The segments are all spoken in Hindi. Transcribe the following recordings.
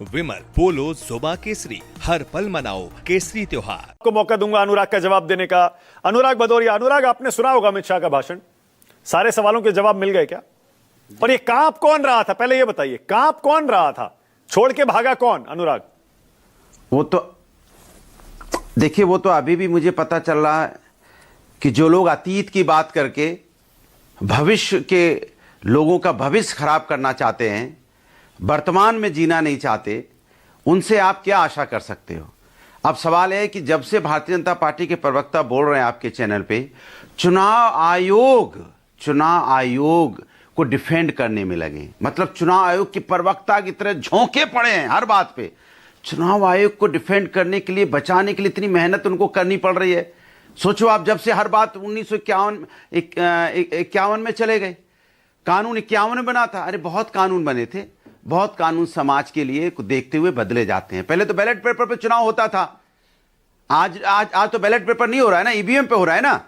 विमल पोलो जोबा केसरी, हर पल मनाओ केसरी त्योहार। को मौका दूंगा अनुराग का जवाब देने का। अनुराग भदौरिया, अनुराग आपने सुना होगा अमित शाह का भाषण, सारे सवालों के जवाब मिल गए क्या? और ये कांप कौन रहा था, पहले ये बताइए, कांप कौन रहा था, छोड़ के भागा कौन? अनुराग, वो तो देखिए, वो तो अभी भी मुझे पता चल रहा है कि जो लोग अतीत की बात करके भविष्य के लोगों का भविष्य खराब करना चाहते हैं, वर्तमान में जीना नहीं चाहते, उनसे आप क्या आशा कर सकते हो? अब सवाल है कि जब से भारतीय जनता पार्टी के प्रवक्ता बोल रहे हैं आपके चैनल पे, चुनाव आयोग को डिफेंड करने में लगे, मतलब चुनाव आयोग के प्रवक्ता की तरह झोंके पड़े हैं हर बात पे। चुनाव आयोग को डिफेंड करने के लिए, बचाने के लिए इतनी मेहनत उनको करनी पड़ रही है। सोचो आप, जब से हर बात 1951 में चले गए, कानून 51 में बना था। अरे बहुत कानून बने थे, बहुत कानून समाज के लिए देखते हुए बदले जाते हैं। पहले तो बैलेट पेपर पे चुनाव होता था, आज तो बैलेट पेपर नहीं हो रहा है ना, ईवीएम पे हो रहा है ना।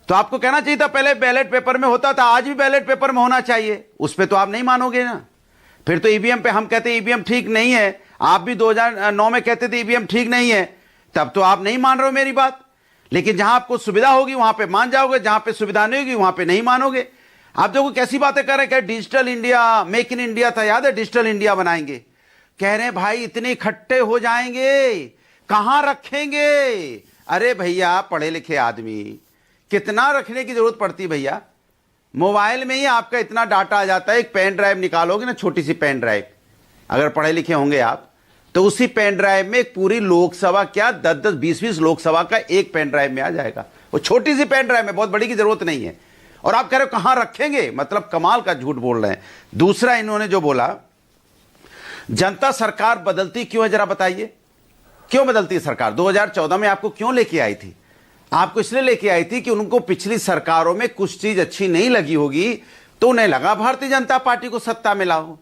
तो आपको कहना चाहिए था पहले बैलेट पेपर में होता था, आज भी बैलेट पेपर में होना चाहिए। उस पे तो आप नहीं मानोगे ना। फिर तो ईवीएम पे हम कहते ईवीएम ठीक नहीं है, आप भी 2009 में कहते थे ईवीएम ठीक नहीं है, तब तो आप नहीं मान रहे हो मेरी बात। लेकिन जहां आपको सुविधा होगी वहां पे मान जाओगे, जहां पे सुविधा नहीं होगी वहां पे नहीं मानोगे। आप देखो कैसी बातें कर रहे हैं, क्या digital India, make in India था, याद है, डिजिटल इंडिया बनाएंगे। कह रहे हैं भाई इतने इकट्ठे हो जाएंगे, कहां रखेंगे? अरे भैया पढ़े लिखे आदमी, कितना रखने की जरूरत पड़ती है भैया? मोबाइल में ही आपका इतना डाटा आ जाता है। एक पेन ड्राइव निकालोगे ना, छोटी सी पेन ड्राइव, अगर पढ़े लिखे होंगे आप, तो उसी पेन ड्राइव में एक पूरी लोकसभा, क्या 10-10, 20-20 लोकसभा का एक पेन ड्राइव में आ जाएगा। वो छोटी सी पेन ड्राइव में, बहुत बड़ी की जरूरत नहीं है। और आप कह रहे हो कहां रखेंगे, मतलब कमाल का झूठ बोल रहे हैं। दूसरा इन्होंने जो बोला, जनता सरकार बदलती क्यों है, जरा बताइए, क्यों बदलती है सरकार? 2014 में आपको क्यों लेके आई थी? आपको इसलिए लेके आई थी कि उनको पिछली सरकारों में कुछ चीज अच्छी नहीं लगी होगी, तो उन्हें लगा भारतीय जनता पार्टी को सत्ता में लाओ।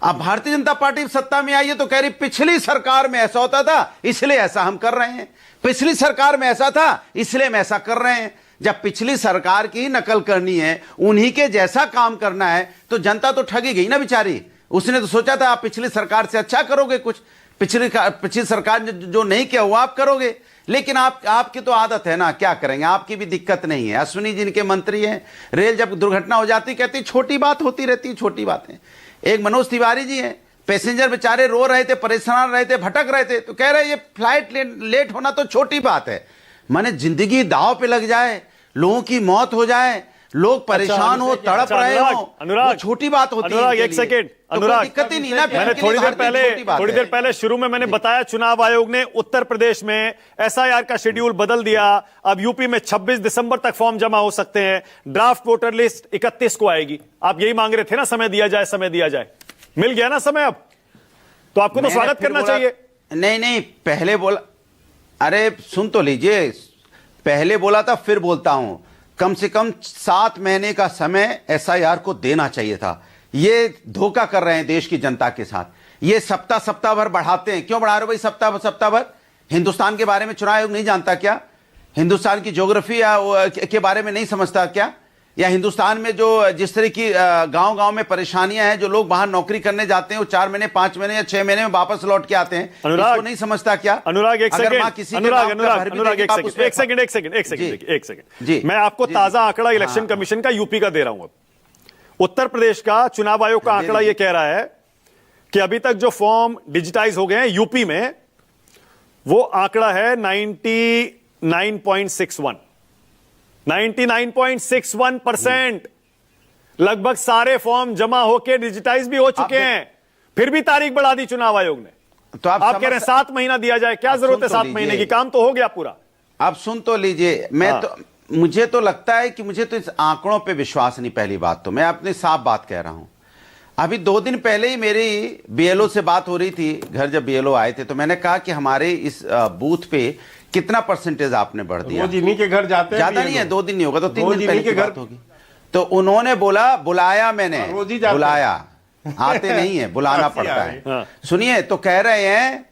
अब भारतीय जनता पार्टी सत्ता में आई है तो कह रही पिछली सरकार में ऐसा होता था इसलिए ऐसा हम कर रहे हैं, पिछली सरकार में ऐसा था इसलिए हम ऐसा कर रहे हैं। जब पिछली सरकार की नकल करनी है, उन्हीं के जैसा काम करना है, तो जनता तो ठगी गई ना बेचारी। उसने तो सोचा था आप पिछली सरकार से अच्छा करोगे, कुछ पिछली सरकार जो नहीं किया वो आप करोगे। लेकिन आपकी तो आदत है ना, क्या करेंगे, आपकी भी दिक्कत नहीं है। अश्विनी जी इनके मंत्री हैं, रेल जब दुर्घटना हो जाती कहती छोटी बात होती रहती है, छोटी बातें। एक मनोज तिवारी जी हैं, पैसेंजर बेचारे रो रहे थे, परेशान रहे थे, भटक रहे थे, तो कह रहे ये फ्लाइट लेट होना तो छोटी बात है। माने जिंदगी दांव पे लग जाए, लोगों की मौत हो जाए, लोग परेशान हो, तड़प रहे हो, वो छोटी बात होती है। अनुराग एक सेकेंड, अनुराग दिक्कत ही नहीं ना। मैंने थोड़ी देर पहले शुरू में मैंने बताया, चुनाव आयोग ने उत्तर प्रदेश में एसआईआर का शेड्यूल बदल दिया। अब यूपी में 26 दिसंबर तक फॉर्म जमा हो सकते हैं, ड्राफ्ट वोटर लिस्ट 31 को आएगी। आप यही मांग रहे थे ना, समय दिया जाए, समय दिया जाए, मिल गया ना समय अब, तो आपको तो स्वागत करना चाहिए। नहीं, पहले बोला, अरे सुन तो लीजिए, पहले बोला था फिर बोलता हूं, कम से कम 7 महीने का समय एसआईआर को देना चाहिए था। ये धोखा कर रहे हैं देश की जनता के साथ। ये सप्ताह भर बढ़ाते हैं। क्यों बढ़ा रहे हो भाई सप्ताह भर? हिंदुस्तान के बारे में चुनाव आयोग नहीं जानता क्या? हिंदुस्तान की ज्योग्राफी के बारे में नहीं समझता क्या? या हिंदुस्तान में जो जिस तरह की गांव में परेशानियां हैं, जो लोग बाहर नौकरी करने जाते हैं, वो 4 महीने, 5 महीने या 6 महीने में वापस लौट के आते हैं, इसको नहीं समझता क्या? अनुराग एक सेकंड, मैं आपको ताजा आंकड़ा इलेक्शन कमीशन का यूपी का दे रहा हूं। अब उत्तर प्रदेश का चुनाव आयोग का आंकड़ा यह कह रहा है कि अभी तक जो फॉर्म डिजिटाइज हो गए हैं यूपी में, वो आंकड़ा है 99.61%। लगभग सारे फॉर्म जमा होकर डिजिटाइज भी हो चुके हैं, फिर भी तारीख बढ़ा दी चुनाव आयोग ने। तो आप कह रहे हैं 7 महीना दिया जाए, क्या जरूरत है 7 महीने की? काम तो हो गया पूरा। आप सुन तो लीजिए, मुझे तो लगता है कि मुझे तो इस आंकड़ों पे विश्वास नहीं। पहली बात तो मैं अपनी साफ बात कह रहा हूं। अभी 2 दिन पहले ही मेरी बीएलओ से बात हो रही थी, घर जब बीएलओ आए थे, तो मैंने कहा कि हमारे इस बूथ पे कितना परसेंटेज आपने बढ़ दिया? रोज इन्हीं के घर जाते हैं, ज्यादा नहीं है, 2 दिन नहीं होगा तो 3 दिन पहले की बात होगी। तो उन्होंने बोला, बुलाया मैंने, बुलाया, आते नहीं है, बुलाना पड़ता है। सुनिए, तो कह रहे हैं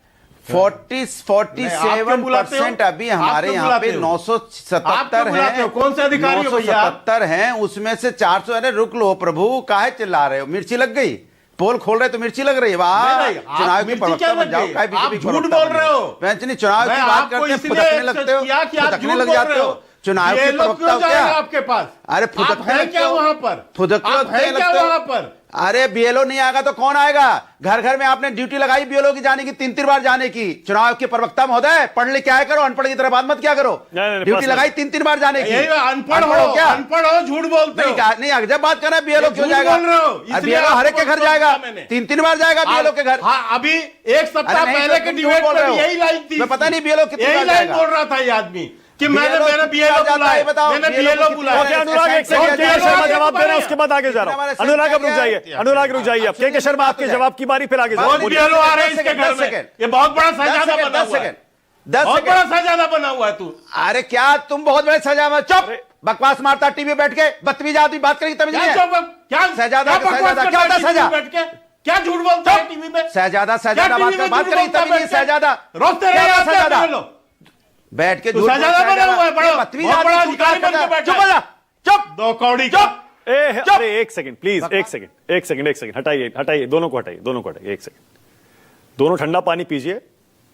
47% अभी हमारे यहाँ पे 977 हैं। कौन से अधिकारी? 977 हैं, उसमें से 400। अरे रुक लो प्रभु, काहे चिल्ला रहे हो? मिर्ची लग गई? पोल खोल रहे तो मिर्ची लग रही है। वाह, नहीं, आप चुनाव की मिर्ची प्रवक्ता क्या बन लग जाओ, गई? काय बीजेपी आप की झूठ प्रवक्ता बोल बन रहे जाओ। हो। बेंच नहीं, चुनाव मैं की बात आपको करते हैं, इसलिए फुदकने लगते हो, किया कि आप फुदकने झूठ लग बोल जाते रहे हो। हो। चुनाव की BLO प्रवक्ता क्यों हो जाएगा क्या? आपके पास? अरे आप फुदकने हैं लगते क्या हो। वहां पर? फुदकने आप हैं क्या लगते हो। वहां पर? अरे बीएलओ नहीं आएगा तो कौन आएगा? घर घर में आपने ड्यूटी लगाई बीएलओ की जाने की, 3-3 बार जाने की। चुनाव के प्रवक्ता महोदय, पढ़ लिख क्या करो, अनपढ़ की तरह बात मत क्या करो। नहीं, ड्यूटी लगाई 3-3 बार जाने की। यही अनपढ़ हो क्या? अनपढ़ हो, झूठ बोलते हो। नहीं, जब बात कर रहे हैं बीएलओ क्यों झूठ जाएगा? बोल रहे हो, इसलिए बीएलओ हर एक के आपको घर जाएगा, रोका मैंने। 3-3 बार जाएगा बीएलओ के घर। हाँ, अभी एक सप्ताह अरे नहीं, पहले तो के तुम क्यों डिबेट बोल पर रहे हो? यही लाइन थी। मैं पता नहीं BLO कितनी यही बार लाइन जाएगा। बोल रहा था ये आदमी कि मैंने BLO BLO कितनी बार जाता बुलाया, है बताओ? मैंने BLO BLO कितनी बुलाया। बार ओके अनुराग, एक सेकंड, के के शर्मा जवाब दे रहे हैं, उसके बाद आगे जा रहा हूं। अनुराग अब रुक जाइए, अनुराग रुक जाइए, अब के शर्मा आपके जवाब की बारी, फिर आगे जा रहा रोज हूं। BLO आ रहे हैं इसके घर में। ये बहुत बड़ा शहजादा बना हुआ है। 10 बहुत बड़ा सेकंड। शहजादा बना हुआ है तू। अरे क्या तुम बहुत बड़े सजावा, चुप, बकवास मारता टीवी बैठ के, बदतमीज आदमी बात करेगी तमीज नहीं क्या है। क्या शहजादा क्या का बकवास शहजादा, करता क्या है होता टीवी सजा? में बैठ के? क्या झूठ बोलता है टीवी में? शहजादा क्या बात टीवी में बात झूठ करेगी बोलता है तमीज नहीं, बैठ के? शहजादा रोते क्या रहे होता आप शहजादा? BLO। बैठ के तू झूठ शहजादा बोलता बना हुआ है, बड़ा बदतमीज बहुत बड़ा आदमी, अधिकारी बन के बैठा चुप हो जा, चुप। दो कौड़ी चुप। अरे एक सेकंड प्लीज, एक सेकंड, हटाइए, दोनों को हटाइए, एक सेकंड। दोनों ठंडा पानी पीजिए,